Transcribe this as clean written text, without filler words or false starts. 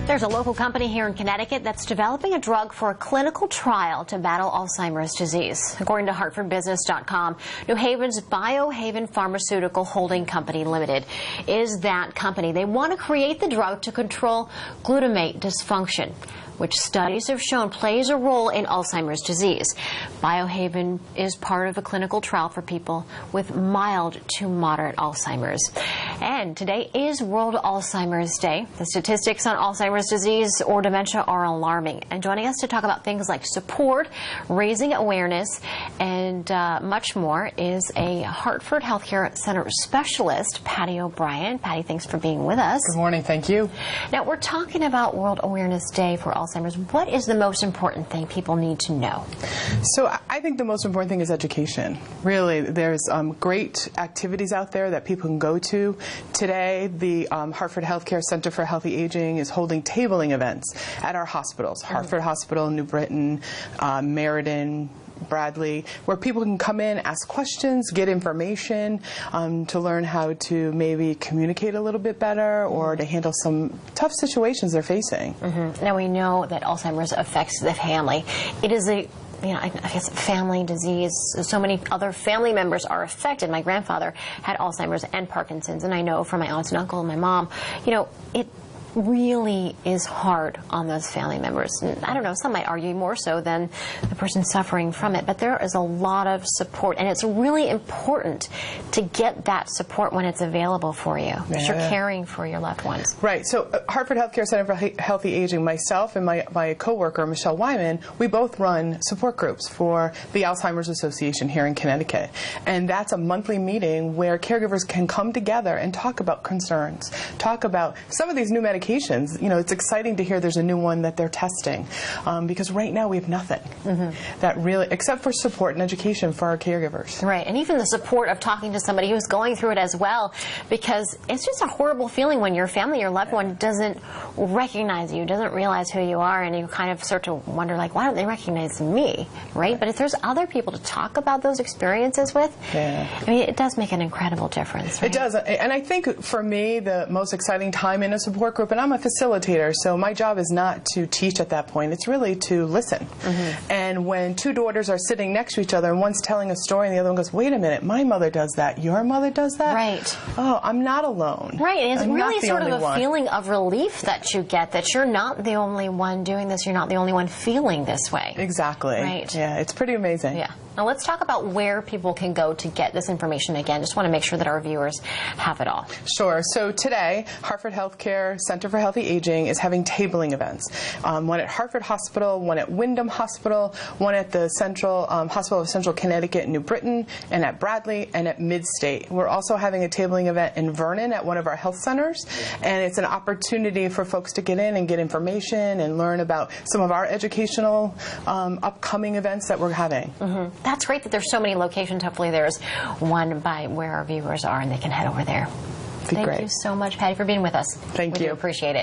There's a local company here in Connecticut that's developing a drug for a clinical trial to battle Alzheimer's disease. According to HartfordBusiness.com, New Haven's Biohaven Pharmaceutical Holding Company Limited is that company. They want to create the drug to control glutamate dysfunction, which studies have shown plays a role in Alzheimer's disease. Biohaven is part of a clinical trial for people with mild to moderate Alzheimer's. And today is World Alzheimer's Day. The statistics on Alzheimer's disease or dementia are alarming. And joining us to talk about things like support, raising awareness, and much more is a Hartford Healthcare Center specialist, Patty O'Brien. Patty, thanks for being with us. Good morning. Thank you. Now, we're talking about World Awareness Day for Alzheimer's. What is the most important thing people need to know? So I think the most important thing is education. Really, there's great activities out there that people can go to. Today, the Hartford Healthcare Center for Healthy Aging is holding tabling events at our hospitals, Hartford Hospital, New Britain, Meriden, Bradley, where people can come in, ask questions, get information to learn how to maybe communicate a little bit better or to handle some tough situations they're facing. Now, we know that Alzheimer's affects the family. It is a I guess family disease. So many other family members are affected. My grandfather had Alzheimer's and Parkinson's, and I know from my aunts and uncle and my mom, it really is hard on those family members. And I don't know, some might argue more so than the person suffering from it, but there is a lot of support, and it's really important to get that support when it's available for you, because you're caring for your loved ones. Right. So Hartford Healthcare Center for Healthy Aging, myself and my coworker, Michelle Wyman, we both run support groups for the Alzheimer's Association here in Connecticut. And that's a monthly meeting where caregivers can come together and talk about concerns, talk about some of these new medications. It's exciting to hear there's a new one that they're testing, because right now we have nothing that really, except for support and education for our caregivers. Right, and even the support of talking to somebody who's going through it as well, because it's just a horrible feeling when your family, your loved one doesn't recognize you, doesn't realize who you are, and you kind of start to wonder, like, why don't they recognize me, right? But if there's other people to talk about those experiences with, I mean, it does make an incredible difference, right? It does, and I think for me, the most exciting time in a support group, and I'm a facilitator, so my job is not to teach at that point. It's really to listen. And when two daughters are sitting next to each other and one's telling a story and the other one goes, wait a minute, my mother does that, your mother does that? Right. Oh, I'm not alone. Right, and it's I'm really sort of a one. feeling of relief that you get, that you're not the only one doing this, you're not the only one feeling this way. Exactly. Right. Yeah, it's pretty amazing. Yeah. Now let's talk about where people can go to get this information again. Just want to make sure that our viewers have it all. Sure. So today, Hartford Healthcare Center for Healthy Aging is having tabling events. One at Hartford Hospital, one at Wyndham Hospital, one at the Central Hospital of Central Connecticut in New Britain, and at Bradley, and at Mid-State. We're also having a tabling event in Vernon at one of our health centers, and it's an opportunity for folks to get in and get information and learn about some of our educational upcoming events that we're having. That's great that there's so many locations. Hopefully there's one by where our viewers are and they can head over there. Be great. Thank you so much, Patty, for being with us. Thank you. We do appreciate it.